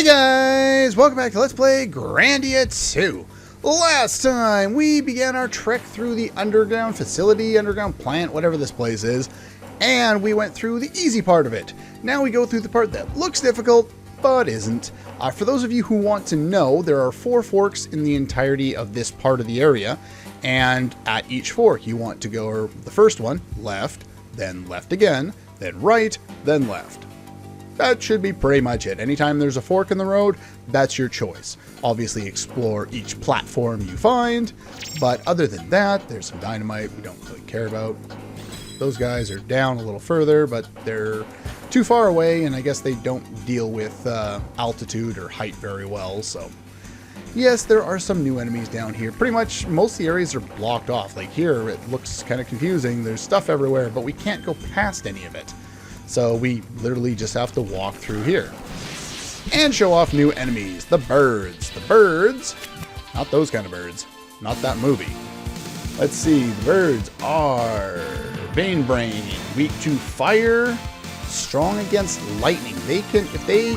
Hey guys, welcome back to Let's Play Grandia 2. Last time we began our trek through the underground facility, underground plant, whatever this place is, and we went through the easy part of it. Now we go through the part that looks difficult, but isn't. For those of you who want to know, there are 4 forks in the entirety of this part of the area, and at each fork you want to go the first one, left, then left again, then right, then left. That should be pretty much it. Anytime there's a fork in the road, that's your choice. Obviously explore each platform you find, but other than that, there's some dynamite we don't really care about. Those guys are down a little further, but they're too far away, and I guess they don't deal with altitude or height very well, so... Yes, there are some new enemies down here. Pretty much most of the areas are blocked off. Like here, it looks kind of confusing. There's stuff everywhere, but we can't go past any of it. So we literally just have to walk through here. And show off new enemies. The birds. The birds. Not those kind of birds. Not that movie. Let's see. The birds are Vein Brain. Weak to fire. Strong against lightning. They can, if they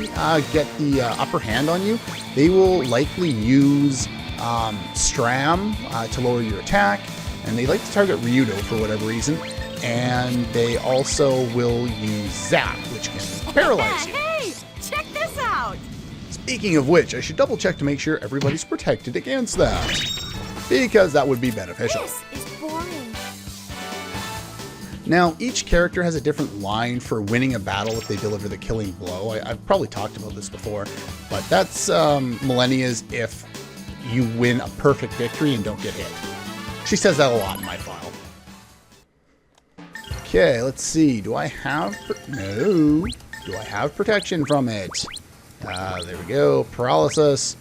get the upper hand on you, they will likely use Stram to lower your attack. And they like to target Ryudo for whatever reason. And they also will use Zap, which can paralyze you. Hey, check this out! Speaking of which, I should double check to make sure everybody's protected against that, because that would be beneficial. This is boring. Now, each character has a different line for winning a battle if they deliver the killing blow. I've probably talked about this before, but that's Millennia's if you win a perfect victory and don't get hit. She says that a lot in my file. Okay, let's see. Do I have... No. Do I have protection from it? There we go. Paralysis.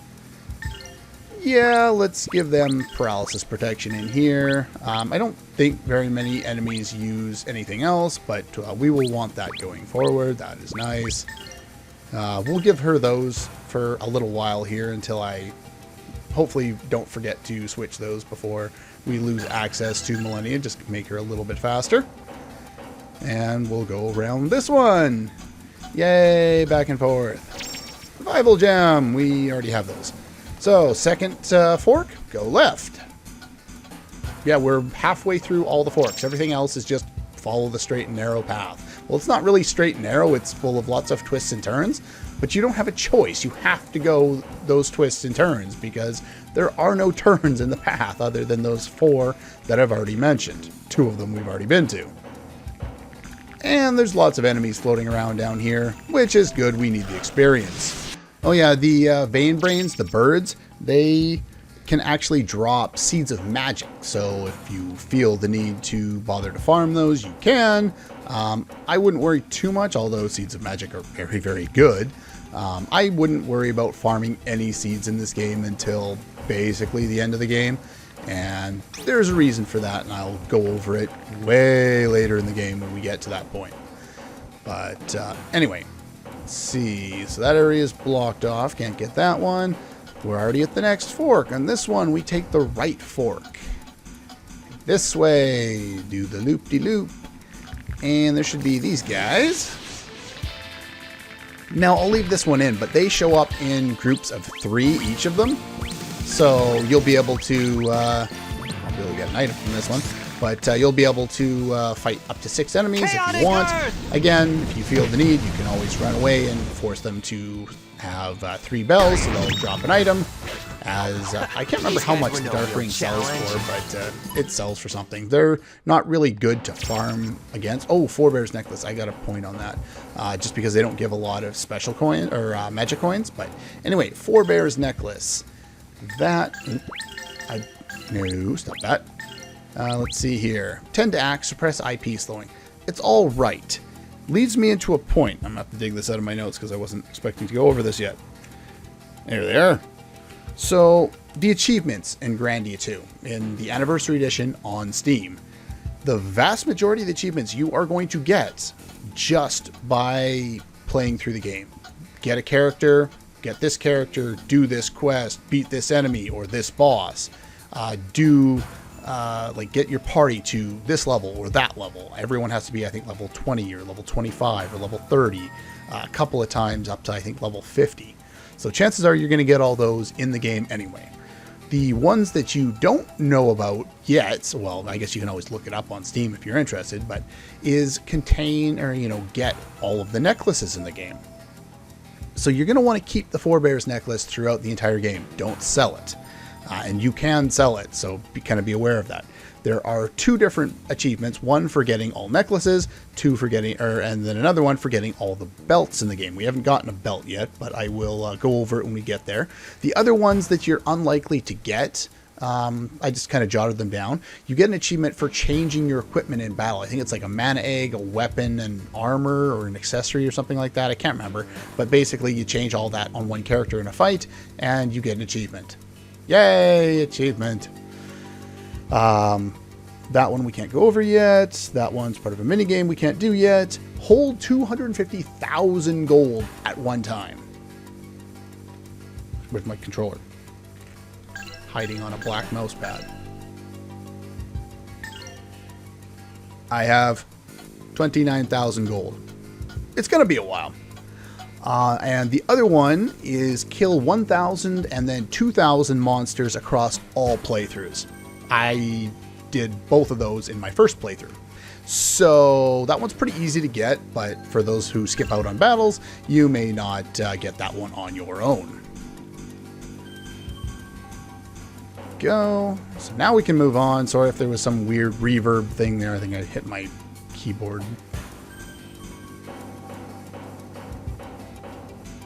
Yeah, let's give them paralysis protection in here. I don't think very many enemies use anything else, but we will want that going forward. That is nice. We'll give her those for a little while here until I hopefully don't forget to switch those before we lose access to Millennia, just to make her a little bit faster. And we'll go around this one. Yay, back and forth. Revival gem, we already have those. So, second fork, go left. Yeah, we're halfway through all the forks. Everything else is just follow the straight and narrow path. Well, it's not really straight and narrow. It's full of lots of twists and turns. But you don't have a choice. You have to go those twists and turns because there are no turns in the path other than those 4 that I've already mentioned. 2 of them we've already been to. And there's lots of enemies floating around down here, which is good. We need the experience. Oh yeah, the Vein Brains, the birds, they can actually drop seeds of magic. So if you feel the need to bother to farm those, you can. I wouldn't worry too much, although seeds of magic are very, very good. I wouldn't worry about farming any seeds in this game until basically the end of the game. And there's a reason for that, and I'll go over it way later in the game when we get to that point. But anyway, let's see. So that area is blocked off. Can't get that one. We're already at the next fork. On this one, we take the right fork. This way. Do the loop-de-loop. And there should be these guys. Now, I'll leave this one in, but they show up in groups of 3, each of them. So you'll be able to, I'll be able to get an item from this one, but you'll be able to fight up to 6 enemies if you want. Again, if you feel the need, you can always run away and force them to have 3 bells, so they'll drop an item. As I can't remember how much the Dark Ring sells for, but it sells for something. They're not really good to farm against. Oh, 4 Bears Necklace. I got a point on that, just because they don't give a lot of special coin or magic coins. But anyway, 4 Bears Necklace. That, no, stop that. Let's see here. Tend to act, suppress IP slowing. It's all right. Leads me into a point. I'm going to have to dig this out of my notes because I wasn't expecting to go over this yet. There they are. So, the achievements in Grandia 2, in the Anniversary Edition on Steam. The vast majority of the achievements you are going to get just by playing through the game. Get a character, get this character, do this quest, beat this enemy or this boss, like get your party to this level or that level. Everyone has to be, I think, level 20 or level 25 or level 30, a couple of times up to, I think, level 50. So chances are you're going to get all those in the game anyway. The ones that you don't know about yet, well, I guess you can always look it up on Steam if you're interested, but is contain or, get all of the necklaces in the game. So you're going to want to keep the Four Bears necklace throughout the entire game. Don't sell it. And you can sell it, so kind of be aware of that. There are 2 different achievements, one for getting all necklaces, 2 for getting, and then another one for getting all the belts in the game. We haven't gotten a belt yet, but I will go over it when we get there. The other ones that you're unlikely to get, I just kind of jotted them down. You get an achievement for changing your equipment in battle. I think it's like a mana egg, a weapon, and armor, or an accessory or something like that. I can't remember, but basically you change all that on one character in a fight, and you get an achievement. Yay, achievement. That one we can't go over yet. That one's part of a mini game we can't do yet. Hold 250,000 gold at one time. Where's my controller? Hiding on a black mouse pad. I have 29,000 gold. It's going to be a while. And the other one is kill 1,000 and then 2,000 monsters across all playthroughs. I did both of those in my first playthrough. So that one's pretty easy to get, but for those who skip out on battles, you may not get that one on your own. Go. So now we can move on. Sorry if there was some weird reverb thing there. I think I hit my keyboard.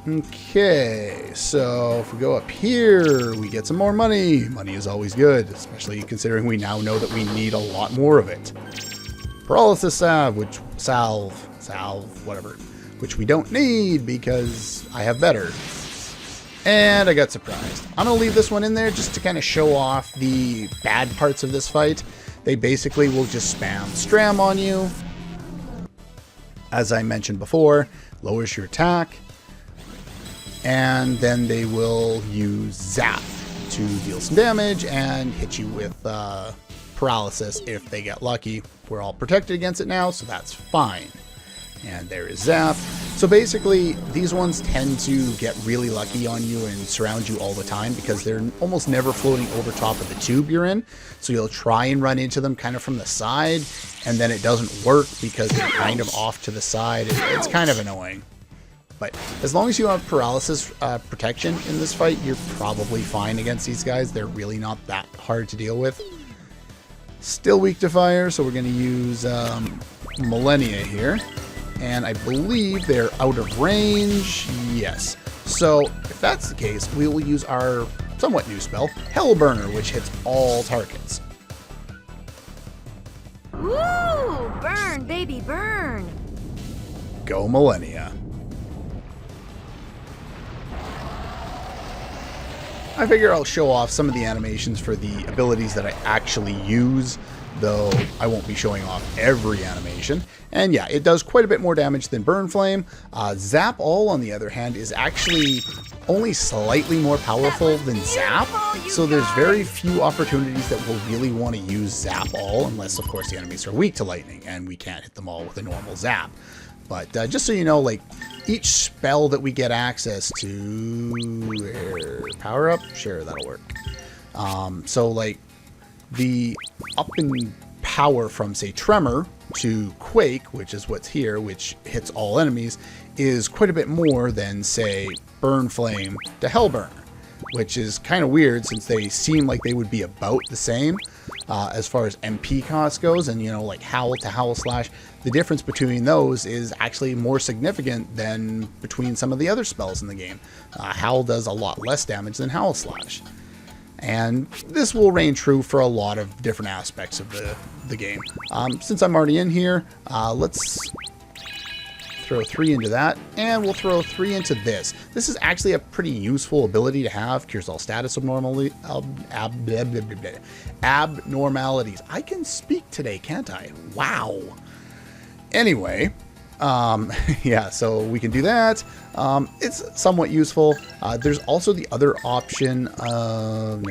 Okay, so if we go up here, we get some more money. Money is always good, especially considering we now know that we need a lot more of it. Paralysis salve, whatever, which we don't need because I have better. And I got surprised. I'm going to leave this one in there just to kind of show off the bad parts of this fight. They basically will just spam Stram on you. As I mentioned before, lowers your attack. And then they will use Zap to deal some damage and hit you with paralysis if they get lucky. We're all protected against it now, so that's fine. And there is Zap. So basically, these ones tend to get really lucky on you and surround you all the time because they're almost never floating over top of the tube you're in. So you'll try and run into them kind of from the side, and then it doesn't work because they're kind of off to the side. It's kind of annoying. But as long as you have paralysis protection in this fight, you're probably fine against these guys. They're really not that hard to deal with. Still weak to fire, so we're going to use Millennia here. And I believe they're out of range. Yes. So if that's the case, we will use our somewhat new spell, Hellburner, which hits all targets. Woo! Burn, baby, burn! Go Millennia. I figure I'll show off some of the animations for the abilities that I actually use, though I won't be showing off every animation. And yeah, it does quite a bit more damage than Burn Flame. Zap All, on the other hand, is actually only slightly more powerful than Zap, so there's very few opportunities that we'll really want to use Zap All, unless, of course, the enemies are weak to lightning, and we can't hit them all with a normal Zap. But just so you know, like, each spell that we get access to... Power up? Sure, that'll work. So, like, the up in power from, say, Tremor to Quake, which is what's here, which hits all enemies, is quite a bit more than, say, Burn Flame to Hellburner, which is kind of weird since they seem like they would be about the same as far as MP cost goes, and, you know, like Howl to Howl Slash, the difference between those is actually more significant than between some of the other spells in the game. Howl does a lot less damage than Howl Slash. And this will reign true for a lot of different aspects of the game. Since I'm already in here, let's throw 3 into that, and we'll throw 3 into this. This is actually a pretty useful ability to have. Cures all status abnormalities. I can speak today, can't I? Wow. Anyway, yeah, so we can do that. It's somewhat useful. There's also the other option of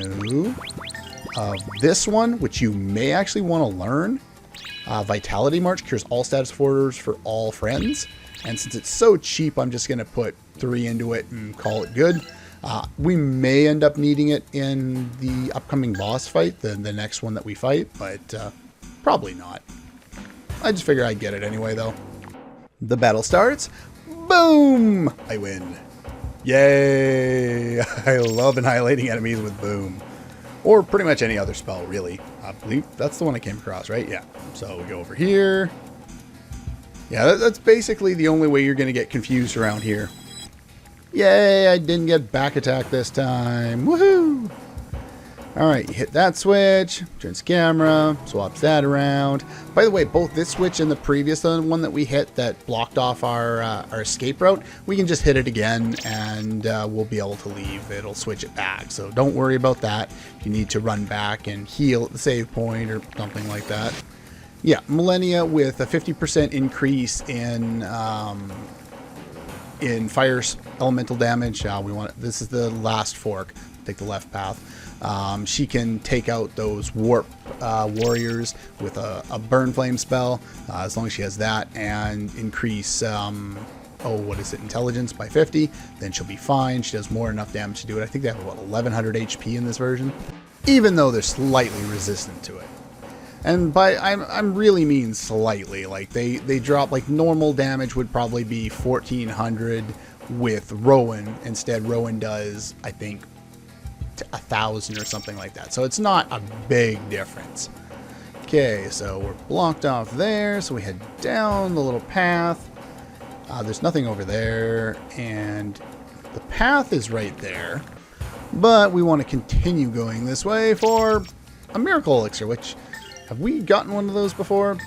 this one, which you may actually want to learn. Vitality March cures all status disorders for all friends. And since it's so cheap, I'm just going to put 3 into it and call it good. We may end up needing it in the upcoming boss fight, the next one that we fight, but probably not. I just figure I'd get it anyway, though. The battle starts. Boom! I win. Yay! I love annihilating enemies with boom. Or pretty much any other spell, really. I believe that's the one I came across, right? Yeah. So we go over here. Yeah, that's basically the only way you're going to get confused around here. Yay, I didn't get back attack this time. Woohoo! Alright, you hit that switch, turns camera, swaps that around. By the way, both this switch and the previous one that we hit that blocked off our escape route, we can just hit it again and we'll be able to leave. It'll switch it back, so don't worry about that. If you need to run back and heal at the save point or something like that. Yeah, Millennia with a 50% increase in fire elemental damage. This is the last fork. Take the left path. She can take out those warp warriors with a burn flame spell, as long as she has that, and increase intelligence by 50. Then she'll be fine. She does more than enough damage to do it. I think they have about 1100 HP in this version, even though they're slightly resistant to it. And by I'm really mean slightly. Like they drop, like normal damage would probably be 1400 with Rowan. Instead, Rowan does, I think, 1,000 or something like that. So it's not a big difference. Okay, so we're blocked off there. So we head down the little path. There's nothing over there, and the path is right there. But we want to continue going this way for a miracle elixir, which, have we gotten one of those before?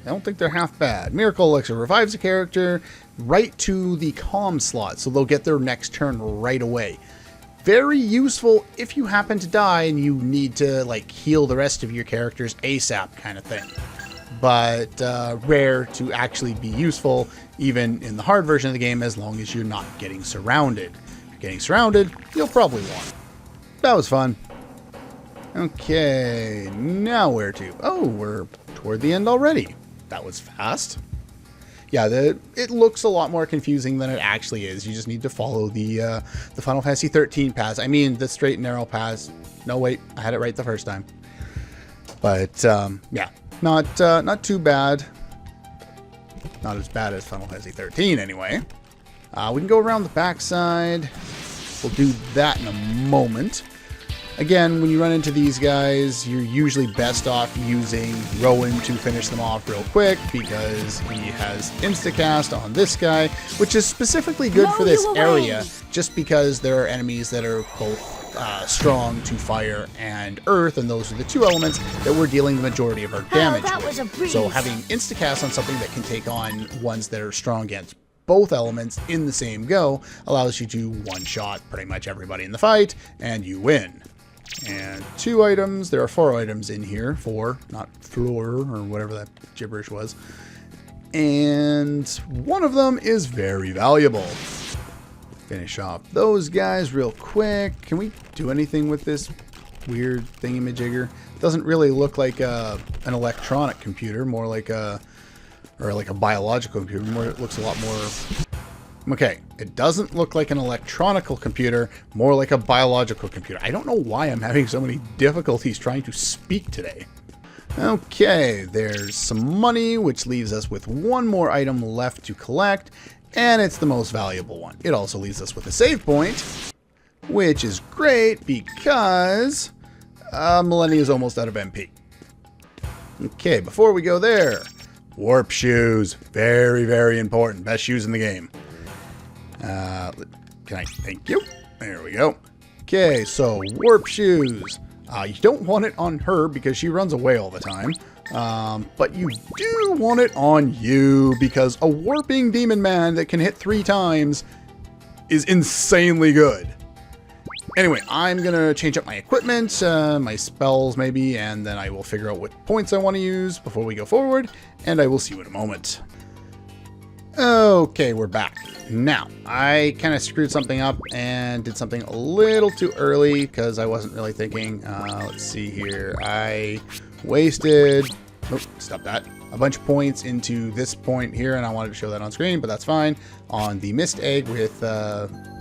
I don't think they're half bad. Miracle elixir revives a character right to the calm slot, so they'll get their next turn right away. Very useful if you happen to die and you need to like heal the rest of your characters ASAP kind of thing. But rare to actually be useful even in the hard version of the game, as long as you're not getting surrounded. If you're getting surrounded, you'll probably want it. That was fun. Okay, now where to? Oh, we're toward the end already. That was fast. Yeah, it looks a lot more confusing than it actually is. You just need to follow the Final Fantasy 13 paths. I mean, the straight and narrow paths. No, wait, I had it right the first time. But yeah, not too bad. Not as bad as Final Fantasy 13, anyway. We can go around the backside. We'll do that in a moment. Again, when you run into these guys, you're usually best off using Rowan to finish them off real quick, because he has Instacast on this guy, which is specifically good for this area, just because there are enemies that are both strong to fire and earth, and those are the two elements that we're dealing the majority of our damage with. So having Instacast on something that can take on ones that are strong against both elements in the same go allows you to one-shot pretty much everybody in the fight, and you win. And 2 items. There are 4 items in here. 4, not floor or whatever that gibberish was. And one of them is very valuable. Finish off those guys real quick. Can we do anything with this weird thingamajigger? It doesn't really look like an electronic computer, more like a biological computer. It looks a lot more. Okay, it doesn't look like an electronical computer, more like a biological computer. I don't know why I'm having so many difficulties trying to speak today. Okay, there's some money, which leaves us with 1 more item left to collect, and it's the most valuable one. It also leaves us with a save point, which is great because Millennia is almost out of MP. Okay, before we go there, warp shoes. Very, very important. Best shoes in the game. Can I? Thank you. There we go. Okay, so warp shoes. You don't want it on her because she runs away all the time. But you do want it on you because a warping demon man that can hit 3 times is insanely good. Anyway, I'm going to change up my equipment, my spells maybe, and then I will figure out what points I want to use before we go forward, and I will see you in a moment. Okay, we're back. Now, I kind of screwed something up and did something a little too early because I wasn't really thinking. Let's see here. I wasted... Oh, stop that. a bunch of points into this point here, and I wanted to show that on screen, but that's fine. On the mist egg with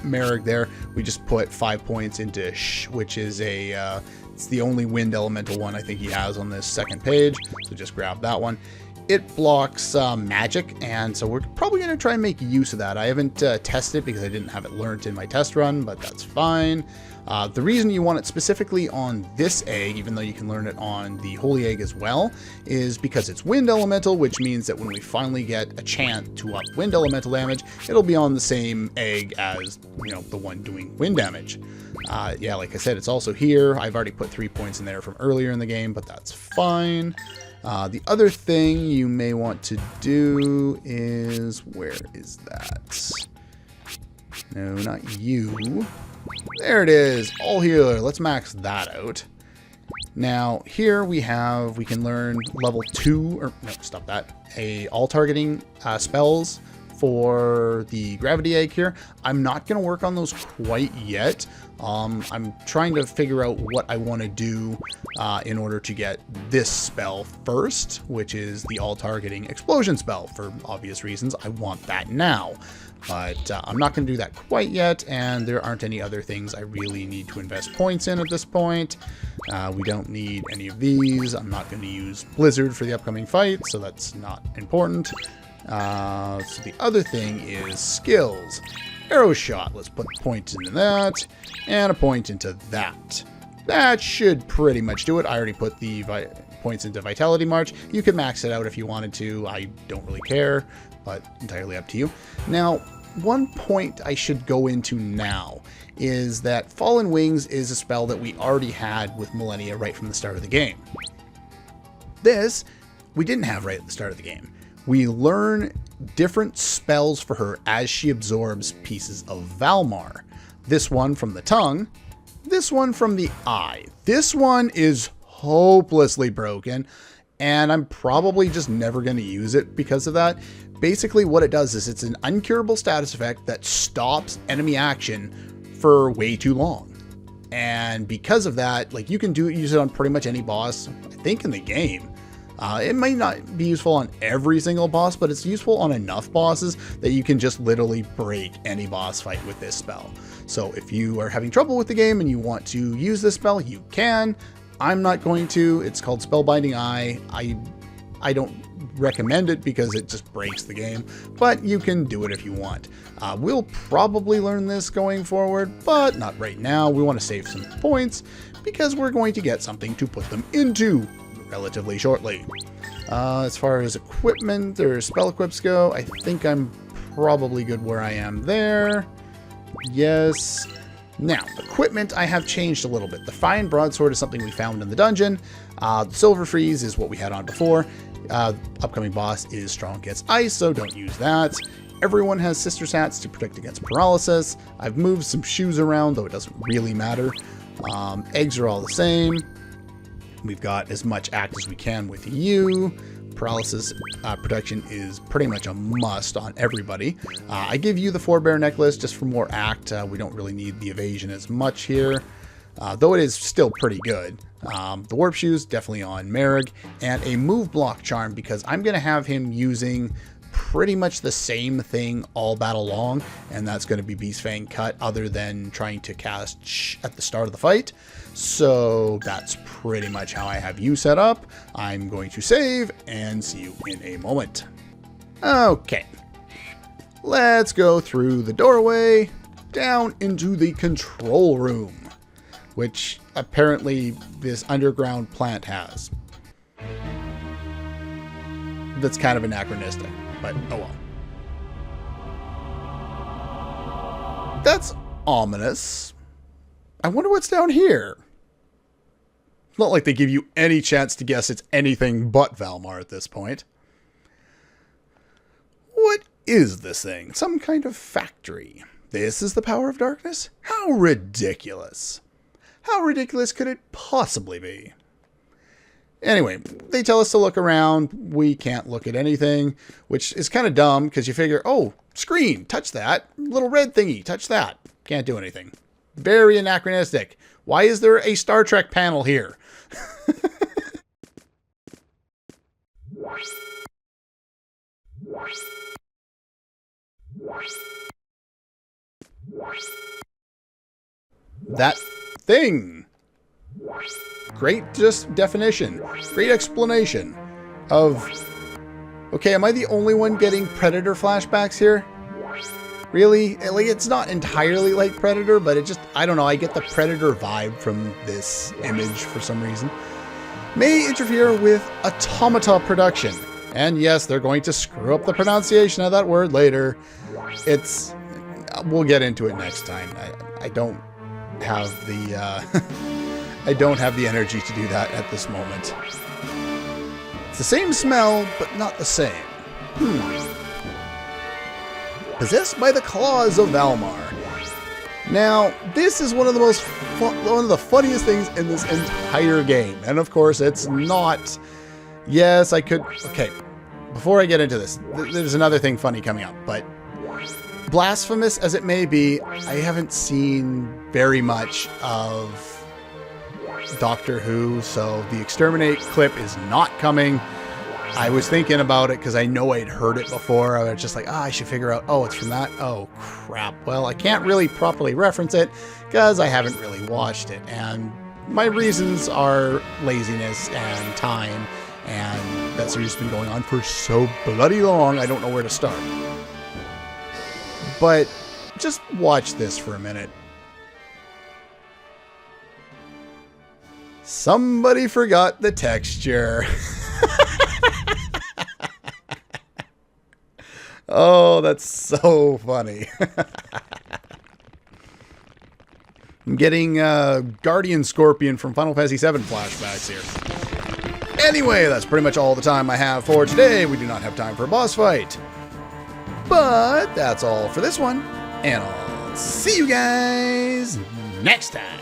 Merrick there, we just put 5 points into which is a it's the only wind elemental one I think he has on this second page, so just grab that one. It blocks magic, and so we're probably going to try and make use of that. I haven't tested it because I didn't have it learned in my test run, but that's fine. The reason you want it specifically on this egg, even though you can learn it on the holy egg as well, is because it's wind elemental, which means that when we finally get a chance to up wind elemental damage, it'll be on the same egg as, you know, the one doing wind damage. Yeah, like I said, it's also here. I've already put 3 points in there from earlier in the game, but that's fine. The other thing you may want to do is, where is that? No, not you. There it is, all healer. Let's max that out. Now here we can learn level 2, or no, stop that. All targeting spells for the gravity egg here. I'm not going to work on those quite yet. I'm trying to figure out what I want to do in order to get this spell first, which is the all targeting explosion spell. For obvious reasons, I want that now. But I'm not going to do that quite yet, and there aren't any other things I really need to invest points in at this point. We don't need any of these. I'm not going to use Blizzard for the upcoming fight, so that's not important. So the other thing is skills. Arrow shot. Let's put points into that, and a point into that. That should pretty much do it. I already put the points into Vitality March. You could max it out if you wanted to. I don't really care, but entirely up to you. Now, one point I should go into now is that Fallen Wings is a spell that we already had with Millennia right from the start of the game. This, we didn't have right at the start of the game. We learn different spells for her as she absorbs pieces of Valmar. This one from the tongue, this one from the eye. This one is hopelessly broken, and I'm probably just never going to use it because of that. Basically what it does is it's an uncurable status effect that stops enemy action for way too long. And because of that, like, you can use it on pretty much any boss, I think, in the game. It might not be useful on every single boss, but it's useful on enough bosses that you can just literally break any boss fight with this spell. So if you are having trouble with the game and you want to use this spell, you can. I'm not going to. It's called Spellbinding Eye. I don't recommend it because it just breaks the game, but you can do it if you want. We'll probably learn this going forward, but not right now. We want to save some points because we're going to get something to put them into relatively shortly. As far as equipment or spell equips go, I think I'm probably good where I am there. Yes. Now, equipment I have changed a little bit. The Fine Broadsword is something we found in the dungeon. The Silver Freeze is what we had on before. Upcoming boss is Strong Against Ice, so don't use that. Everyone has Sister Sats to protect against paralysis. I've moved some shoes around, though it doesn't really matter. Eggs are all the same. We've got as much act as we can with you. Paralysis protection is pretty much a must on everybody. I give you the Forebear necklace just for more act. We don't really need the evasion as much here, though it is still pretty good. The warp shoes definitely on Merrick, and a move block charm because I'm going to have him using pretty much the same thing all battle long, and that's going to be Beast Fang Cut, other than trying to cast at the start of the fight. So that's pretty much how I have you set up. I'm going to save and see you in a moment. Okay, let's go through the doorway down into the control room, which apparently this underground plant has. That's kind of anachronistic, but oh well. That's ominous. I wonder what's down here. It's not like they give you any chance to guess it's anything but Valmar at this point. What is this thing? Some kind of factory. This is the power of darkness? How ridiculous. How ridiculous could it possibly be? Anyway, they tell us to look around. We can't look at anything, which is kind of dumb because you figure, oh, screen, touch that. Little red thingy, touch that. Can't do anything. Very anachronistic. Why is there a Star Trek panel here? That thing. Great just definition. Great explanation of... Okay, am I the only one getting Predator flashbacks here? Really? Like, it's not entirely like Predator, but it just... I don't know, I get the Predator vibe from this image for some reason. May interfere with Automata production. And yes, they're going to screw up the pronunciation of that word later. It's... We'll get into it next time. I don't have the... I don't have the energy to do that at this moment. It's the same smell, but not the same. Possessed by the claws of Valmar. Now, this is one of the funniest things in this entire game. And of course, it's not... Yes, I could... Okay, before I get into this, there's another thing funny coming up, but... Blasphemous as it may be, I haven't seen very much of Doctor Who, so the Exterminate clip is not coming. I was thinking about it because I know I'd heard it before. I was just like, I should figure out, oh, it's from that? Oh, crap. Well, I can't really properly reference it because I haven't really watched it. And my reasons are laziness and time, and that series has been going on for so bloody long, I don't know where to start. But just watch this for a minute. Somebody forgot the texture. Oh, that's so funny. I'm getting Guardian Scorpion from Final Fantasy VII flashbacks here. Anyway, that's pretty much all the time I have for today. We do not have time for a boss fight. But that's all for this one. And I'll see you guys next time.